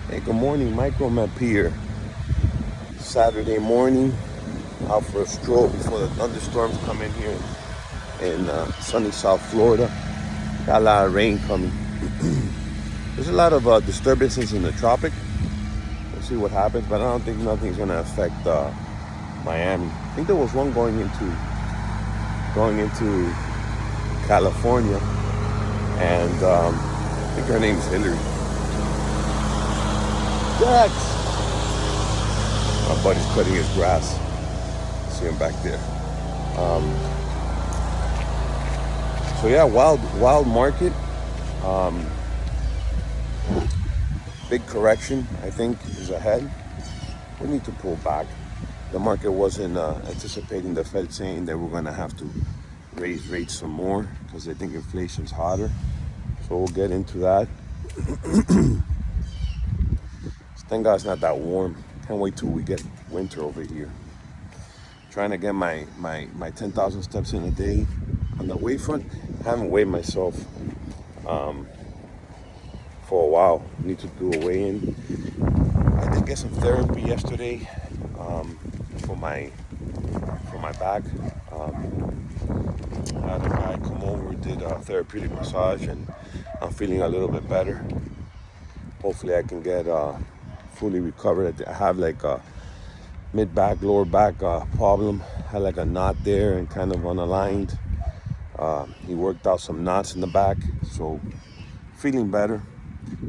Hey, good morning, Micromap here. Saturday morning, out for a stroll before the thunderstorms come in here in sunny South Florida. Got a lot of rain coming. There's a lot of disturbances in the tropic. We'll see what happens, but I don't think nothing's gonna affect Miami. I think there was one going into California, and I think her name's Hillary. Jax, my buddy's cutting his grass. See him back there. Um, so yeah, wild market. Um, Big correction, I think, is ahead. We need to pull back. The market wasn't anticipating the Fed saying that we're going to have to raise rates some more because they think inflation's hotter. So we'll get into that. Thank God it's not that warm. Can't wait till we get winter over here. Trying to get my 10,000 steps in a day on the wayfront. Haven't weighed myself um, for a while. Need to do a weigh-in. I did get some therapy yesterday um, for my back. I had a guy come over, did a therapeutic massage, and I'm feeling a little bit better. Hopefully, I can get fully recovered. I have like a mid back, lower back problem. I had like a knot there and kind of unaligned. He worked out some knots in the back, so feeling better.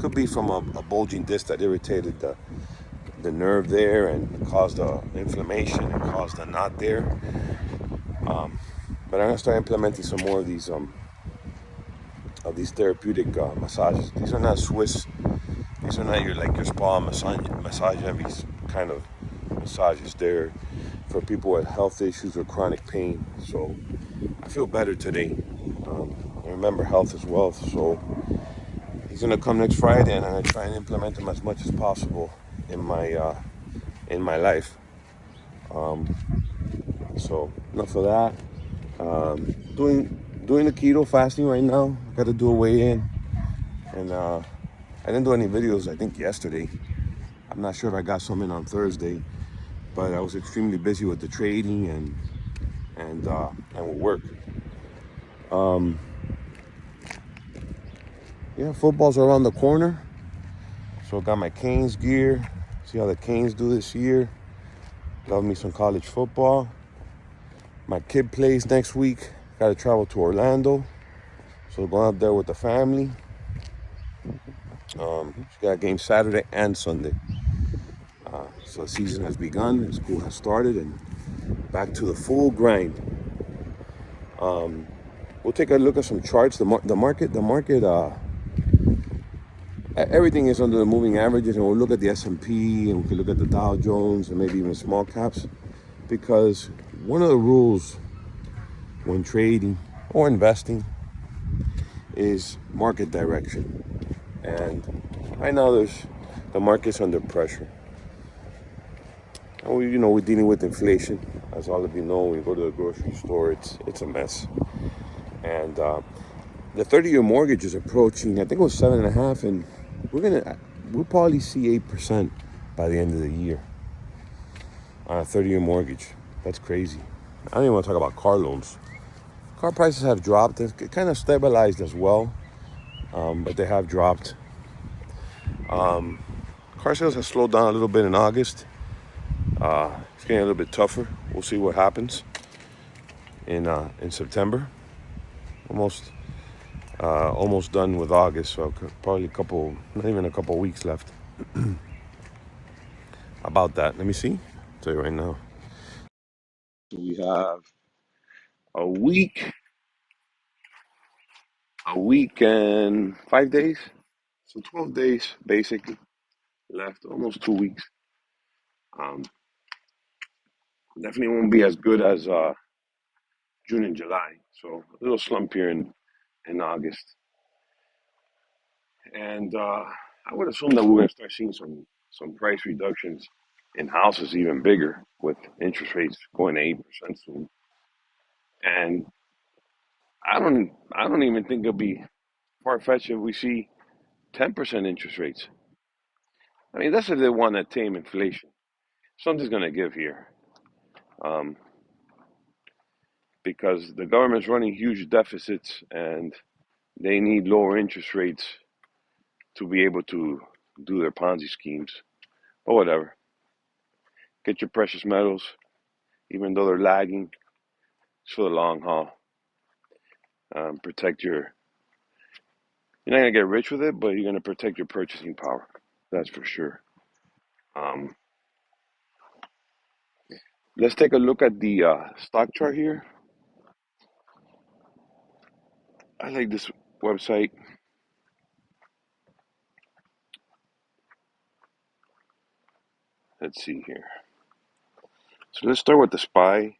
Could be from a bulging disc that irritated the nerve there and caused the inflammation and caused a knot there. But I'm gonna start implementing some more of these therapeutic massages. These are not Swiss. These are not your spa massage envies kind of massages. They're for people with health issues or chronic pain. So I feel better today. And remember, health is wealth. So he's gonna come next Friday, and I'm gonna try and implement them as much as possible in my life. Um, so enough of that. Doing the keto fasting right now. Got to do a weigh in, and I didn't do any videos. I think yesterday. I'm not sure if I got some in on Thursday, but I was extremely busy with the trading and with work. Um, yeah, football's around the corner, so I got my Canes gear. See how the Canes do this year. Love me some college football. My kid plays next week. Got to travel to Orlando, so going up there with the family. She got a game Saturday and Sunday. So the season has begun, and school has started, and back to the full grind. We'll take a look at some charts. The market. Everything is under the moving averages, and we'll look at the S&P, and we can look at the Dow Jones, and maybe even small caps, because one of the rules when trading or investing is market direction. And right now, the market's under pressure. And we're dealing with inflation, as all of you know. When you go to the grocery store, it's a mess. And the 30-year mortgage is approaching. I think it was 7.5, and we'll probably see 8% by the end of the year on a 30-year mortgage. That's crazy. I don't even want to talk about car loans. Car prices have dropped. They've kind of stabilized as well, but they have dropped. Car sales have slowed down a little bit in August. It's getting a little bit tougher. We'll see what happens in September. Almost almost done with August, so probably not even a couple weeks left. About that, let me see. I'll tell you right now. So we have a week, a week and 5 days, so 12 days basically left, almost 2 weeks. Um, Definitely won't be as good as June and July, so a little slump here in August. And I would assume that we're going to start seeing some price reductions in houses even bigger with interest rates going to 8% soon. And I don't even think it'll be far fetched if we see 10% interest rates. I mean, that's if they want to tame inflation. Something's going to give here, um, because the government's running huge deficits and they need lower interest rates to be able to do their Ponzi schemes. But whatever. Get your precious metals, even though they're lagging. It's for the long haul. Protect your. You're not gonna get rich with it, but you're gonna protect your purchasing power. That's for sure. Um, let's take a look at the stock chart here. I like this website. Let's see here. So let's start with the SPY,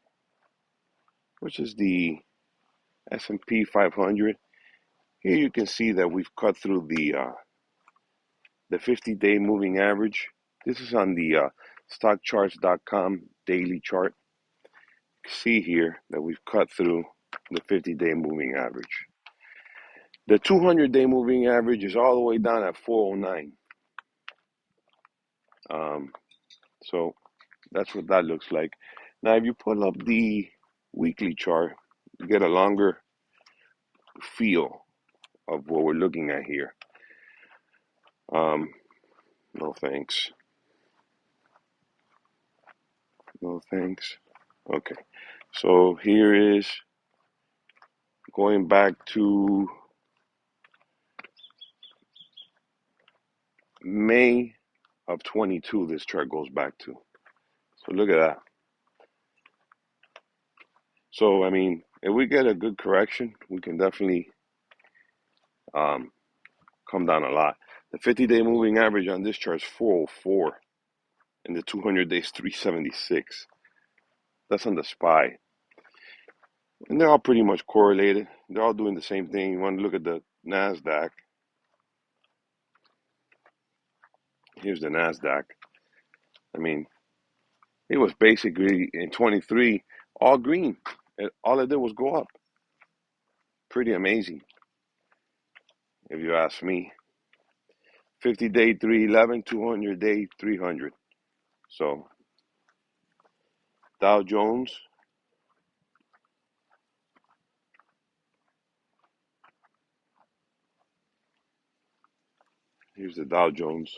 which is the S&P 500. Here you can see that we've cut through the 50-day moving average. This is on the stockcharts.com daily chart. See here that we've cut through the 50-day moving average. The 200-day moving average is all the way down at 409. So that's what that looks like. Now, if you pull up the weekly chart, you get a longer feel of what we're looking at here. Um, no thanks. No thanks. Okay. So here is going back to May of 22, this chart goes back to. So look at that. So, I mean, if we get a good correction, we can definitely um, come down a lot. The 50-day moving average on this chart is 404, and the 200 days 376. That's on the SPY. And they're all pretty much correlated. They're all doing the same thing. You want to look at the NASDAQ. Here's the NASDAQ. I mean, it was basically in 23 all green. All it did was go up. Pretty amazing, if you ask me. 50-day 311, 200-day 300. So Dow Jones, here's the Dow Jones.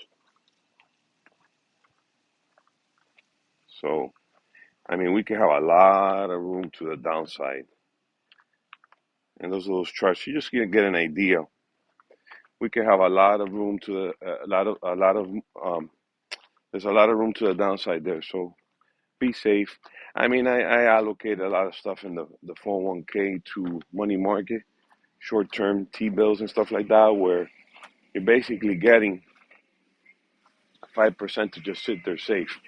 So, I mean, we can have a lot of room to the downside. And those charts, you just get an idea. We can have a lot of room to there's a lot of room to the downside there. So be safe. I mean, I allocate a lot of stuff in the 401k to money market, short term T bills and stuff like that, where you're basically getting 5% to just sit there safe.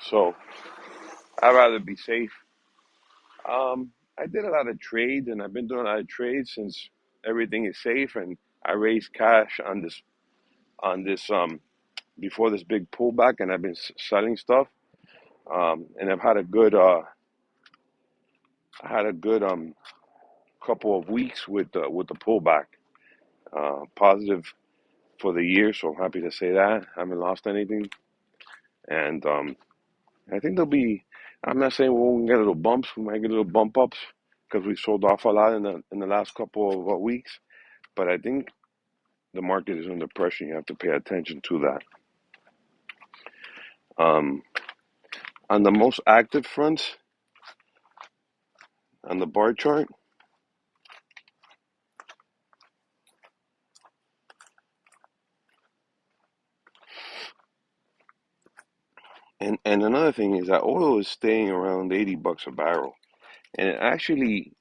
So I'd rather be safe. I did a lot of trades, and I've been doing a lot of trades since everything is safe, and I raised cash on this before this big pullback, and I've been selling stuff. And I've had a good couple of weeks with the pullback. Positive for the year, so I'm happy to say that I haven't lost anything, and I think there'll be. I'm not saying we won't get little bumps. We might get little bump ups because we sold off a lot in the last couple of weeks. But I think the market is under pressure. You have to pay attention to that. Um, on the most active fronts on the bar chart, and another thing is that oil is staying around $80 a barrel, and it actually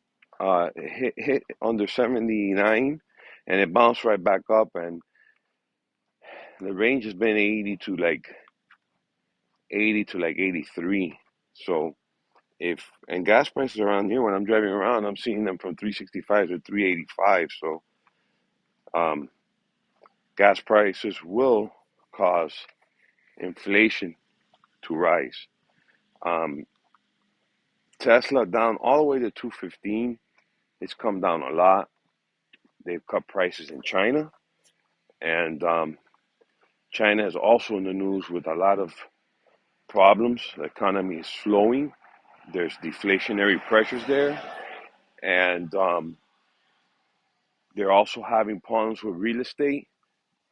hit under 79, and it bounced right back up, and the range has been 80 to like 83. So if and gas prices around here when I'm driving around, I'm seeing them from 365 to 385. So um, gas prices will cause inflation to rise. Um, Tesla down all the way to 215. It's come down a lot. They've cut prices in China, and China is also in the news with a lot of problems. The economy is slowing. There's deflationary pressures there, and they're also having problems with real estate.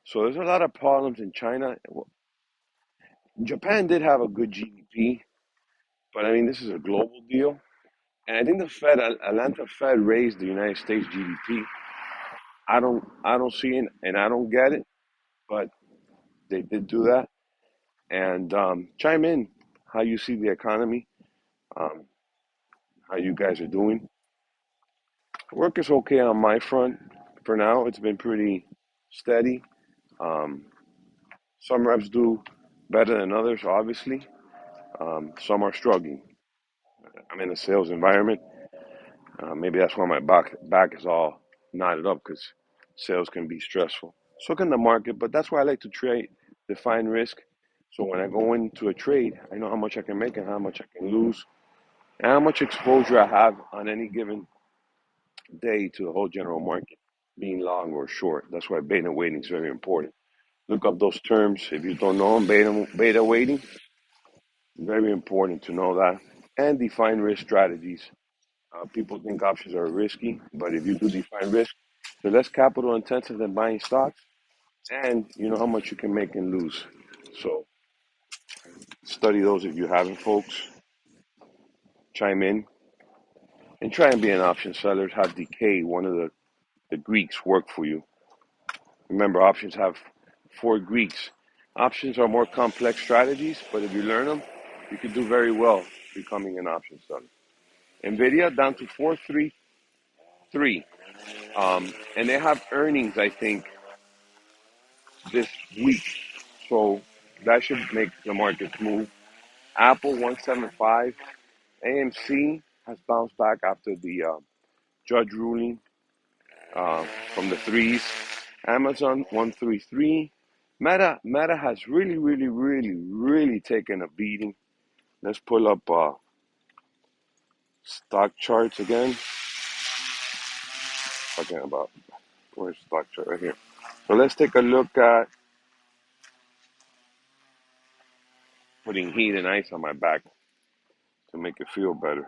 So there's a lot of problems in China. Well, Japan did have a good GDP, but I mean this is a global deal. And I think the Fed, Atlanta Fed, raised the United States GDP. I don't see it, and I don't get it, but they did do that. And chime in how you see the economy, um, how you guys are doing. Work is okay on my front for now. It's been pretty steady. Um, some reps do better than others, obviously. Some are struggling. I'm in a sales environment. Maybe that's why my back is all knotted up because sales can be stressful. So can the market, but that's why I like to trade, define risk. So when I go into a trade, I know how much I can make and how much I can lose, and how much exposure I have on any given day to the whole general market, being long or short. That's why beta weighting is very important. Look up those terms if you don't know them. Beta weighting, very important to know that, and define risk strategies. People think options are risky, but if you do define risk, they're less capital intensive than buying stocks, and you know how much you can make and lose. So study those if you haven't, folks. Chime in and try and be an option seller. Have decay, one of the Greeks, work for you. Remember, options have four Greeks. Options are more complex strategies, but if you learn them, you can do very well becoming an option seller. Nvidia down to 433. And they have earnings, I think, this week. So that should make the markets move. Apple 175. AMC has bounced back after the judge ruling uh, from the threes. Amazon 133. Meta has really taken a beating. Let's pull up stock charts again. Talking about where's stock chart right here. So let's take a look at putting heat and ice on my back to make it feel better.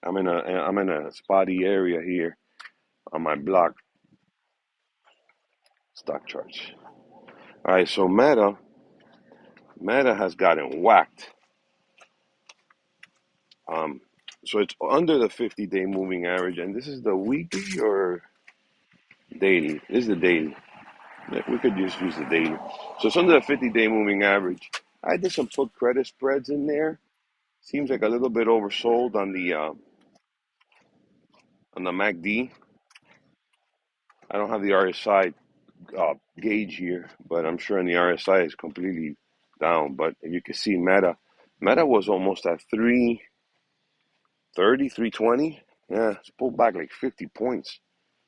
I'm in a spotty area here on my block. Stock charts. All right, so Meta has gotten whacked. Um, so it's under the 50-day moving average, and this is the weekly or daily. This is the daily. Yeah, we could just use the daily. So it's under the 50-day moving average. I did some put credit spreads in there. Seems like a little bit oversold on the MACD. I don't have the RSI gauge here, but I'm sure in the RSI is completely down. But you can see Meta was almost at 330, 320. Yeah, it's pulled back like 50 points,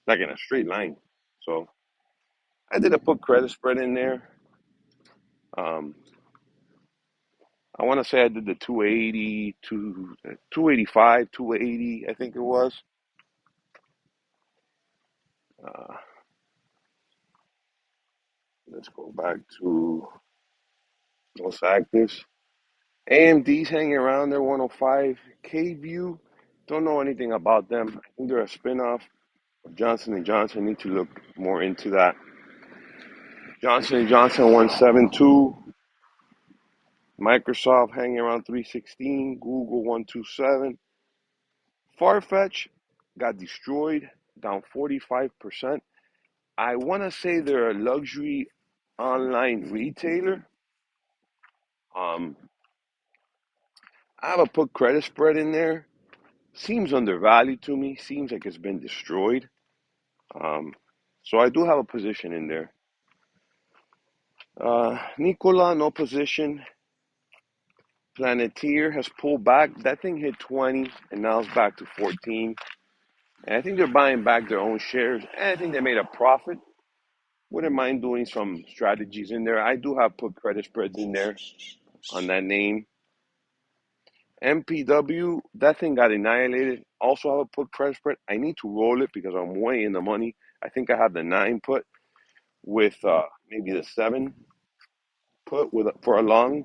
like in a straight line. So I did a put credit spread in there. Um, I want to say I did the 280, 285, 280, I think it was. Uh, let's go back to most actives. AMD's hanging around there, 105. K-View, don't know anything about them. I think they're a spinoff of Johnson & Johnson. Need to look more into that. Johnson & Johnson 172. Microsoft hanging around 316. Google 127. Farfetch got destroyed, down 45%. I want to say they're a luxury online retailer. Um, I have a put credit spread in there. Seems undervalued to me. Seems like it's been destroyed. Um, so I do have a position in there. Nikola, no position. Planeteer has pulled back. That thing hit 20 and now it's back to 14. And I think they're buying back their own shares. And I think they made a profit. Wouldn't mind doing some strategies in there. I do have put credit spreads in there on that name. MPW, that thing got annihilated. Also have a put credit spread. I need to roll it because I'm way in the money. I think I have the 9 put with maybe the 7 put for a long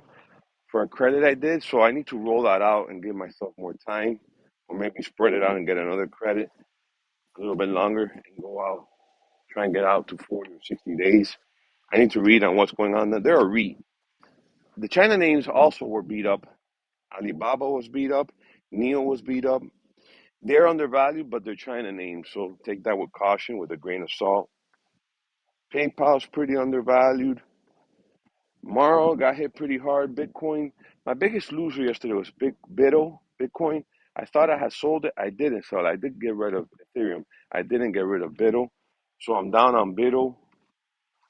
for a credit I did. So I need to roll that out and give myself more time, or maybe spread it out and get another credit a little bit longer and go out, try and get out to 40 or 60 days. I need to read on what's going on. There are REIT. The China names also were beat up. Alibaba was beat up. Neo was beat up. They're undervalued, but they're China names, so take that with caution, with a grain of salt. PayPal's pretty undervalued. Morrow got hit pretty hard. Bitcoin. My biggest loser yesterday was Bitcoin. I thought I had sold it. I didn't sell it. I did get rid of Ethereum. I didn't get rid of BITO. So I'm down on BITO.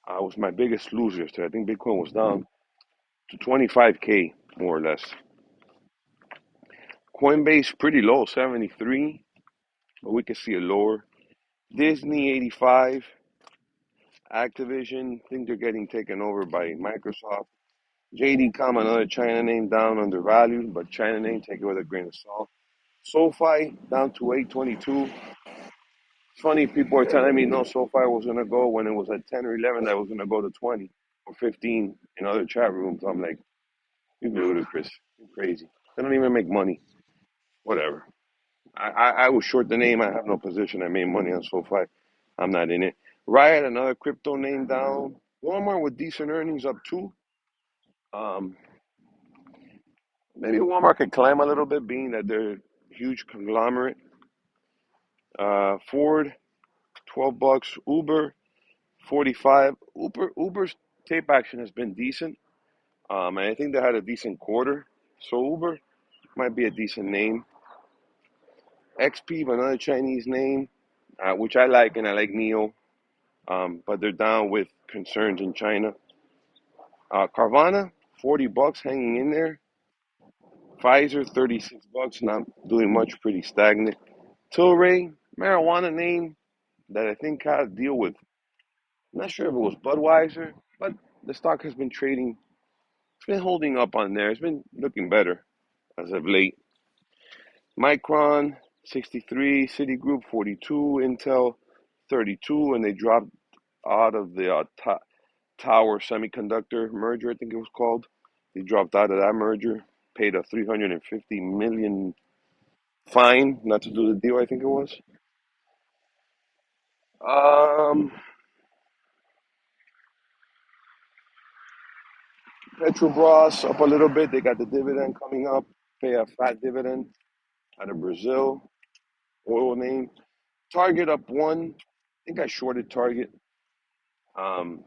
Was my biggest loser yesterday. I think Bitcoin was down to 25K, more or less. Coinbase pretty low, 73, but we can see it lower. Disney, 85. Activision, think they're getting taken over by Microsoft. JD.com, another China name, down undervalued, but China name, take it with a grain of salt. SoFi, down to 822. It's funny, people are telling me no, SoFi was going to go when it was at 10 or 11, that was going to go to 20 or 15 in other chat rooms. I'm like, you're ludicrous. You're crazy. They don't even make money. Whatever. I was short the name. I have no position. I made money on SoFi. I'm not in it. Riot, another crypto name, down. Walmart with decent earnings, up too. Um, Maybe Walmart could climb a little bit, being that they're a huge conglomerate. Ford, $12. Uber, 45. Uber's tape action has been decent. And I think they had a decent quarter. So Uber might be a decent name. XP, another Chinese name, which I like, and I like Neo. But they're down with concerns in China. Carvana, $40, hanging in there. Pfizer, $36, not doing much, pretty stagnant. Tilray, marijuana name that I think had to deal with. I'm not sure if it was Budweiser, but the stock has been trading. It's been holding up on there. It's been looking better as of late. Micron, 63. Citigroup, 42. Intel, 32. And they dropped out of the Tower Semiconductor merger, I think it was called. They dropped out of that merger, paid a 350 million fine not to do the deal, I think it was. Um, Petrobras up a little bit. They got the dividend coming up. Pay a fat dividend out of Brazil. Oil name. Target up one. I think I shorted Target. Um,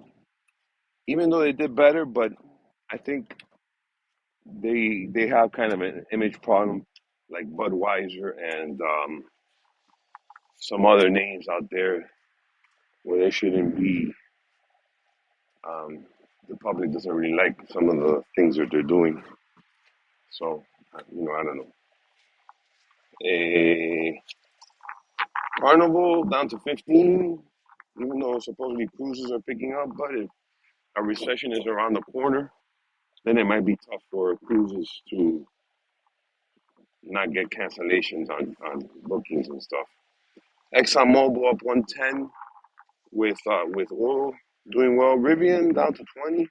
Even though they did better, but I think they have kind of an image problem, like Budweiser and some other names out there where they shouldn't be. Um, the public doesn't really like some of the things that they're doing. So, I don't know. A Carnival down to 15, even though supposedly cruises are picking up. But if a recession is around the corner, then it might be tough for cruises to not get cancellations on bookings and stuff. ExxonMobil up 110 with oil doing well. Rivian down to 20,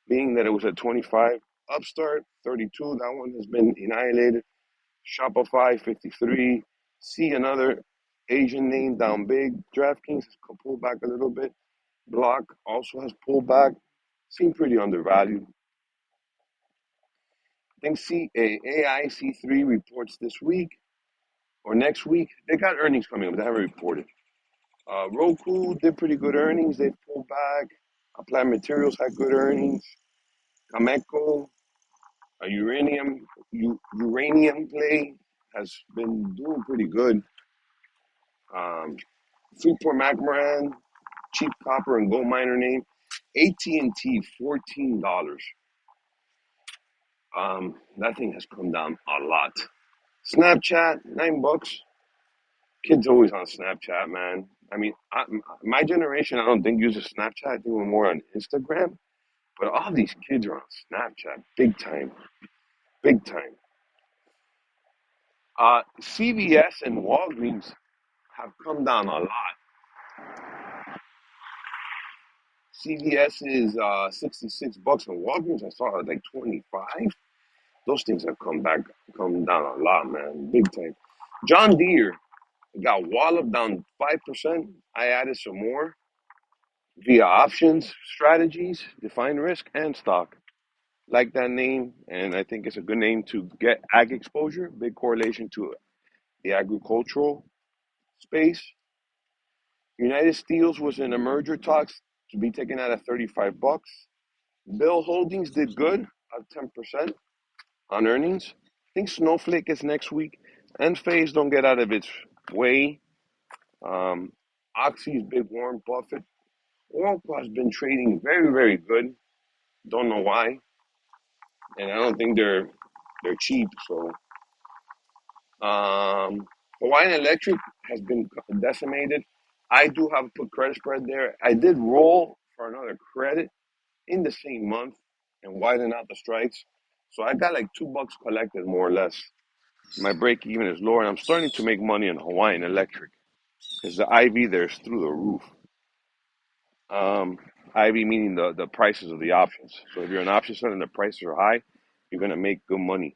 being that it was at 25. Upstart 32, that one has been annihilated. Shopify 53. See another Asian name down big. DraftKings has pulled back a little bit. Block also has pulled back. Seem pretty undervalued. I think AI C3 reports this week or next week. They got earnings coming up. They haven't reported. Roku did pretty good earnings. They pulled back. Applied Materials had good earnings. Cameco, a uranium play, has been doing pretty good. Freeport McMoran, cheap copper and gold miner name. AT&T, $14. That thing has come down a lot. Snapchat, $9. Kids always on Snapchat, man. I mean, my generation, I don't think uses Snapchat. I think we're more on Instagram. But all these kids are on Snapchat, big time, big time. CVS and Walgreens have come down a lot. CVS is 66 bucks, and Walgreens I saw it like 25. Those things have come down a lot, man, big time. John Deere got walloped down 5%. I added some more via options strategies, define risk, and stock. Like that name, and I think it's a good name to get ag exposure. Big correlation to the agricultural space. United Steels was in a merger talks to be taken out at 35 bucks. Bill Holdings did good at 10% on earnings. I think Snowflake is next week. And Phase don't get out of its way. Oxy's big Warren Buffett. Oracle has been trading very, very good. Don't know why. And I don't think they're cheap. So Hawaiian Electric has been decimated. I do have put credit spread there. I did roll for another credit in the same month and widen out the strikes. So I got like $2 collected more or less. My break even is lower, and I'm starting to make money on Hawaiian Electric because the IV there is through the roof. Um, IV meaning the prices of the options. So if you're an option seller and the prices are high, you're gonna make good money.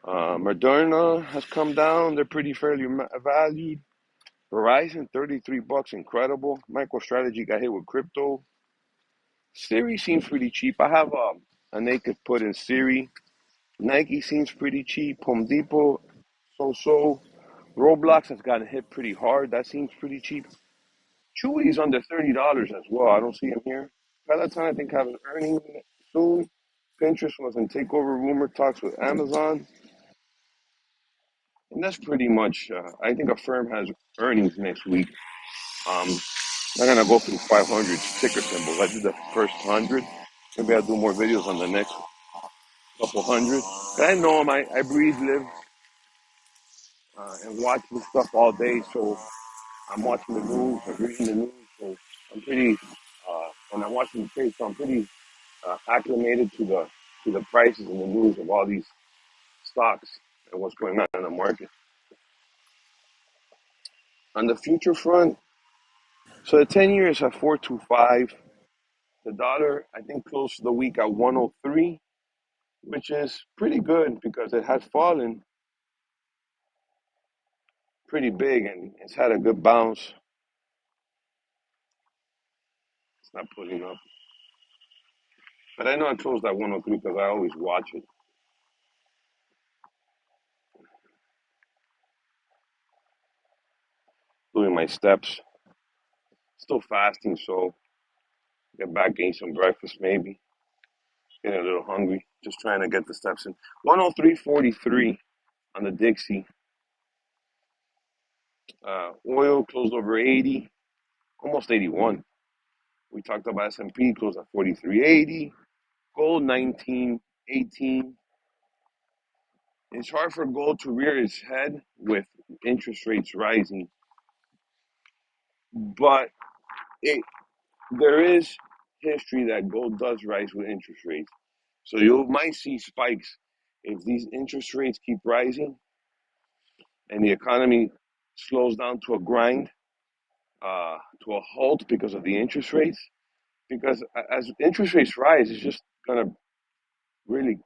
Moderna has come down. They're pretty fairly valued. Verizon, 33 bucks, incredible. MicroStrategy got hit with crypto. Siri seems pretty cheap. I have a naked put in Siri. Nike seems pretty cheap. Home Depot, so. Roblox has gotten hit pretty hard. That seems pretty cheap. Chewy is under $30 as well. I don't see him here. Peloton, I think, have an earning soon. Pinterest was in takeover rumor talks with Amazon. And that's pretty much, I think a firm has earnings next week. Um, I'm going to go through 500 ticker symbols. I did the first 100. Maybe I'll do more videos on the next couple hundred. But I know them. I breathe, live, and watch this stuff all day. So I'm watching the news, I'm reading the news. So I'm pretty, and I'm watching the trade. So I'm pretty acclimated to the prices and the news of all these stocks and what's going on in the market. On the future front, so the 10 years at 425. The dollar, I think, closed the week at 103, which is pretty good because it had fallen pretty big and it's had a good bounce. It's not pulling up. But I know I closed at 103 because I always watch it, doing my steps. Still fasting, so get back, gain some breakfast maybe. Getting a little hungry. Just trying to get the steps in. 103.43 on the Dixie. Oil closed over 80, almost 81. We talked about S&P closed at 43.80. Gold 19.18. It's hard for gold to rear its head with interest rates rising, but it there is history that gold does rise with interest rates. So you might see spikes if these interest rates keep rising and the economy slows down to a grind, to a halt because of the interest rates. Because as interest rates rise, it's just gonna really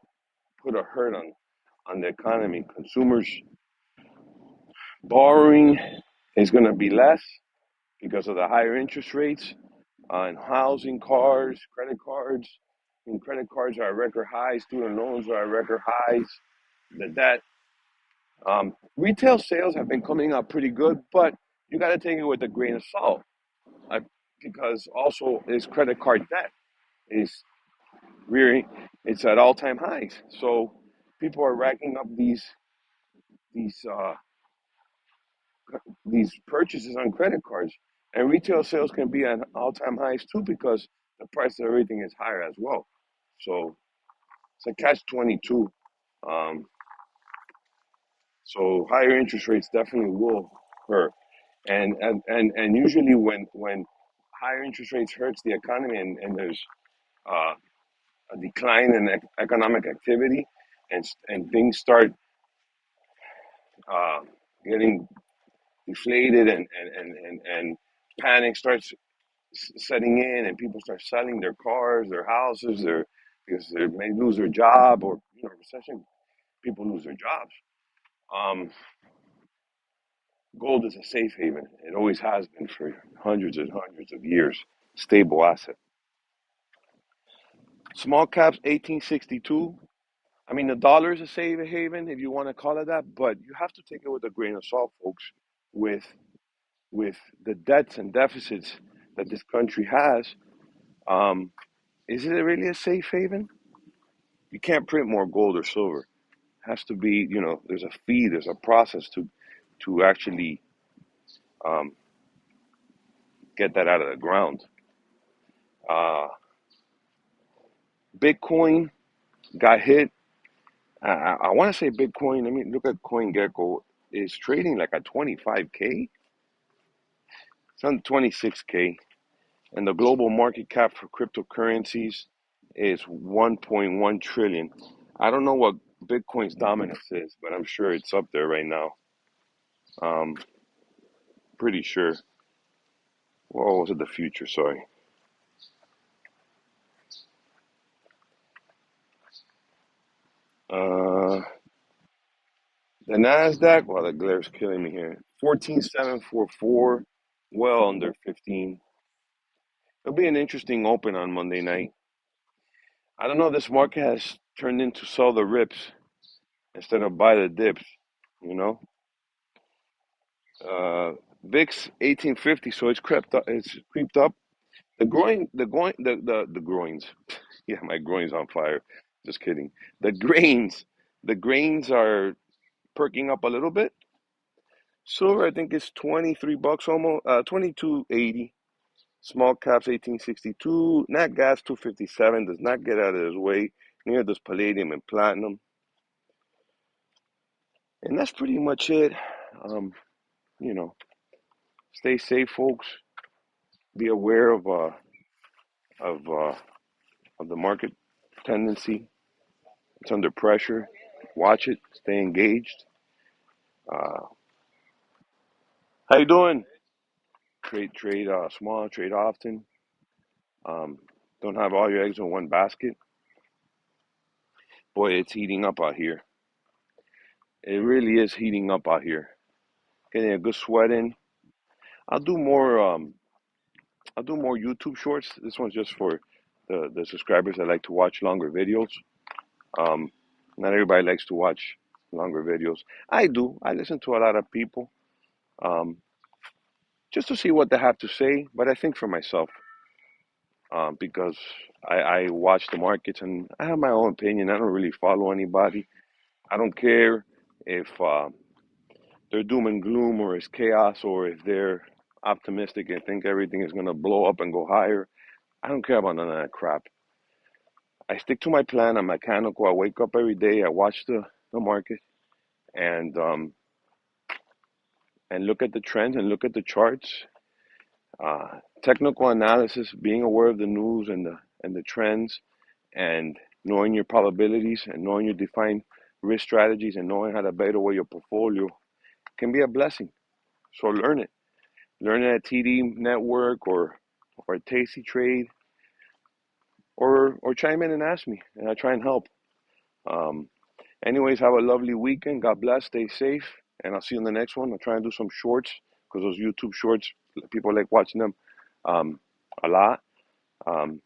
put a hurt on the economy. Consumers borrowing is gonna be less because of the higher interest rates on housing, cars, credit cards. And credit cards are at record highs, student loans are at record highs. The debt, retail sales have been coming up pretty good, but you got to take it with a grain of salt, uh, because also is credit card debt is rearing, it's at all time highs. So people are racking up these uh, these purchases on credit cards, and retail sales can be at all time highs too because the price of everything is higher as well. So it's a catch 22. Um, so higher interest rates definitely will hurt, and usually when higher interest rates hurts the economy and there's uh, a decline in economic activity and things start uh, getting deflated and panic starts setting in, and people start selling their cars, their houses, because they may lose their job, or recession, people lose their jobs. Um, Gold is a safe haven. It always has been for hundreds and hundreds of years. Stable asset. Small caps, 1862. I mean, the dollar is a safe haven, if you want to call it that, but you have to take it with a grain of salt, folks. With with the debts and deficits that this country has, um, is it really a safe haven? You can't print more gold or silver. It has to be, there's a fee, there's a process to actually um, get that out of the ground. Uh, Bitcoin got hit. I want to say Bitcoin. I mean, look at CoinGecko is trading like at 25K. It's on 26K, and the global market cap for cryptocurrencies is 1.1 trillion. I don't know what Bitcoin's dominance is, but I'm sure it's up there right now. Um, Pretty sure. What was it? The future? Sorry. Uh, the Nasdaq. Well, the glare's killing me here. 14,744. Well under 15. It'll be an interesting open on Monday night. I don't know. This market has turned into sell the rips instead of buy the dips. You know, uh, VIX 1850. So it's crept up. It's creeped up. The groins. Yeah, my groin's on fire. Just kidding. The grains, the grains are perking up a little bit. Silver, I think, is $23 almost. 22.80. Small caps 1862. Nat gas 257. Does not get out of his way. Neither does palladium and platinum. And that's pretty much it. Um, you know, Stay safe, folks. Be aware of uh, of the market tendency. It's under pressure. Watch it. Stay engaged. Uh, how you doing? Trade small. Trade often. Um, don't have all your eggs in one basket. Boy, it's heating up out here. It really is heating up out here. Getting a good sweat in. I'll do more. I'll do more YouTube shorts. This one's just for the subscribers that like to watch longer videos. Um, Not everybody likes to watch longer videos. I do. I listen to a lot of people um, just to see what they have to say. But I think for myself because I watch the markets and I have my own opinion. I don't really follow anybody. I don't care if they're doom and gloom or it's chaos or if they're optimistic and think everything is going to blow up and go higher. I don't care about none of that crap. I stick to my plan. I'm mechanical. I wake up every day. I watch the market and um, and look at the trends and look at the charts. Technical analysis, being aware of the news and the trends, and knowing your probabilities and knowing your defined risk strategies and knowing how to bet away your portfolio can be a blessing. So learn it. Learn it at TD Network or at Tasty Trade or chime in and ask me and I try and help. Um, Anyways, have a lovely weekend. God bless. Stay safe. And I'll see you in the next one. I'll try and do some shorts because those YouTube shorts, people like watching them a lot. Um,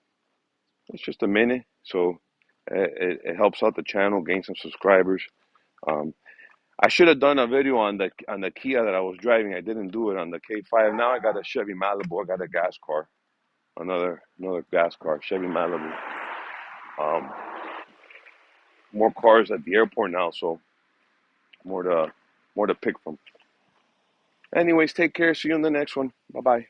it's just a minute. So it helps out the channel, gain some subscribers. Um, I should have done a video on the Kia that I was driving. I didn't do it on the K5. Now I got a Chevy Malibu. I got a gas car, another gas car, Chevy Malibu. Um, More cars at the airport now, so more to more to pick from. Anyways, take care. See you in the next one. Bye bye.